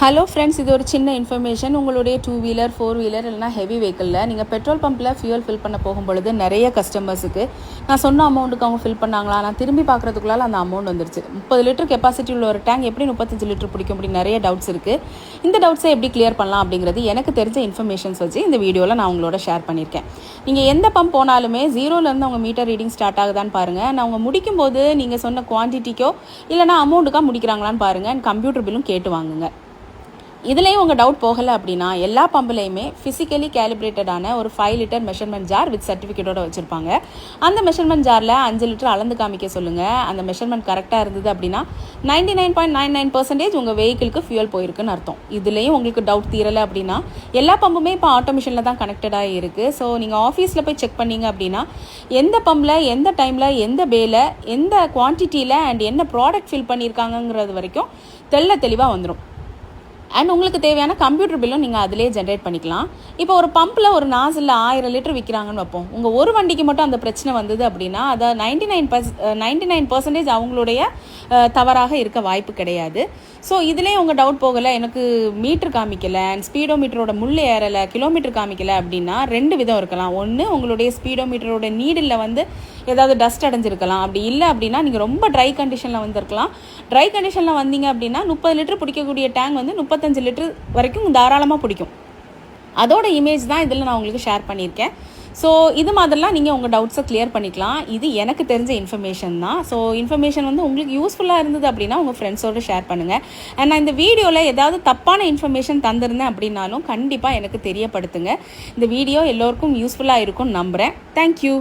Hello friends, இது ஒரு சின்ன இன்ஃபர்மேஷன். உங்களுடைய 2 வீலர் 4 வீலர் இல்லைனா ஹெவி வெஹிக்கிளில் நீங்கள் பெட்ரோல் பம்பில் ஃபியூல் ஃபில் பண்ண போகும்பொழுது நிறைய கஸ்டமர்ஸுக்கு நான் சொன்ன அமௌண்ட்டுக்கு அவங்க ஃபில் பண்ணாங்களா, நான் திரும்பி பார்க்குறதுக்குள்ளால அந்த அமௌண்ட் வந்துருச்சு. 30 லிட்டர் கெப்பாசிட்டி உள்ள ஒரு டேங்க் எப்படி 35 லிட்டர் பிடிக்கும் அப்படின்னு நிறைய டவுட்ஸ் இருக்குது. இந்த டவுட்ஸை எப்படி கிளியர் பண்ணலாம் அப்படிங்கிறது எனக்கு தெரிஞ்ச இன்ஃபர்மேஷன்ஸ் வச்சு இந்த வீடியோவில் நான் உங்களோட ஷேர் பண்ணியிருக்கேன். நீங்கள் எந்த பம்ப் போனாலுமே 0லேருந்து அவங்க மீட்டர் ரீடிங் ஸ்டார்ட் ஆகுதான்னு பாருங்கள். நான் அவங்க முடிக்கும்போது நீங்கள் சொன்ன குவான்டிட்டிக்கோ இல்லைனா அமௌண்ட்டுக்காக முடிக்கிறாங்களான்னு பாருங்கள். அண்ட் கம்ப்யூட்டர் பில்லும் கேட்டு வாங்குங்க. இதுலேயும் உங்கள் டவுட் போகலை அப்படின்னா எல்லா பம்புலையுமே ஃபிசிக்கலி கேலிப்ரேட்டடான ஒரு 5 லிட்டர் மெஷர்மெண்ட் ஜார் வித் சர்டிஃபிகேட்டோட வச்சுருப்பாங்க. அந்த மெஷர்மெண்ட் ஜாரில் 5 லிட்டர் அளந்து காமிக்க சொல்லுங்கள். அந்த மெஷர்மெண்ட் கரெக்டாக இருந்தது அப்படின்னா 99.99% உங்கள் வெஹிக்கிளுக்கு ஃபியூல் போயிருக்குன்னு அர்த்தம். இதுலேயும் உங்களுக்கு டவுட் தீரலை அப்படின்னா எல்லா பம்புமே இப்போ ஆட்டோமேஷனில் தான் கனெக்டடாக இருக்குது. ஸோ நீங்கள் ஆஃபீஸில் போய் செக் பண்ணீங்க அப்படின்னா எந்த பம்பில் எந்த டைமில் எந்த பேல எந்த குவான்டிட்டியில் அண்ட் என்ன ப்ராடக்ட் ஃபில் பண்ணியிருக்காங்கங்கிறது வரைக்கும் தெளிவாக வந்துடும். அண்ட் உங்களுக்கு தேவையான கம்ப்யூட்டர் பில்லும் நீங்கள் அதிலே ஜென்ரேட் பண்ணிக்கலாம். இப்போ ஒரு பம்பில் ஒரு நாசில் 1000 லிட்டர் விற்கிறாங்கன்னு வைப்போம். உங்கள் ஒரு வண்டிக்கு மட்டும் அந்த பிரச்சனை வந்தது அப்படின்னா அதை 99% அவங்களுடைய தவறாக இருக்க வாய்ப்பு கிடையாது. ஸோ இதுலேயே உங்கள் டவுட் போகலை, எனக்கு மீட்டர் காமிக்கலை அண்ட் ஸ்பீடோ மீட்டரோட முள்ளு ஏறலை, கிலோமீட்டர் காமிக்கலை அப்படின்னா 2 விதம் இருக்கலாம். ஒன்று, உங்களுடைய ஸ்பீடோ மீட்டரோட நீடில் ஏதாவது டஸ்ட் அடைஞ்சிருக்கலாம். அப்படி இல்லை அப்படின்னா நீங்கள் ரொம்ப ட்ரை கண்டிஷனில் வந்திருக்கலாம். ட்ரை கண்டிஷனில் வந்தீங்க அப்படின்னா 30 லிட்டர் பிடிக்கக்கூடிய டேங்க் 35 லிட்டர் வரைக்கும் தாராளமாக பிடிக்கும். அதோட இமேஜ் தான் இதில் நான் உங்களுக்கு ஷேர் பண்ணியிருக்கேன். ஸோ இது மாதிரிலாம் நீங்கள் உங்கள் டவுட்ஸை கிளியர் பண்ணிக்கலாம். இது எனக்கு தெரிஞ்ச இன்ஃபர்மேஷன் தான். ஸோ இன்ஃபர்மேஷன் உங்களுக்கு யூஸ்ஃபுல்லாக இருந்தது அப்படின்னா உங்கள் ஃப்ரெண்ட்ஸோடு ஷேர் பண்ணுங்கள். அண்ட் நான் இந்த வீடியோவில் ஏதாவது தப்பான இன்ஃபர்மேஷன் தந்திருந்தேன் அப்படின்னாலும் கண்டிப்பாக எனக்கு தெரியப்படுத்துங்க. இந்த வீடியோ எல்லோருக்கும் யூஸ்ஃபுல்லாக இருக்கும்னு நம்புகிறேன். தேங்க்யூ.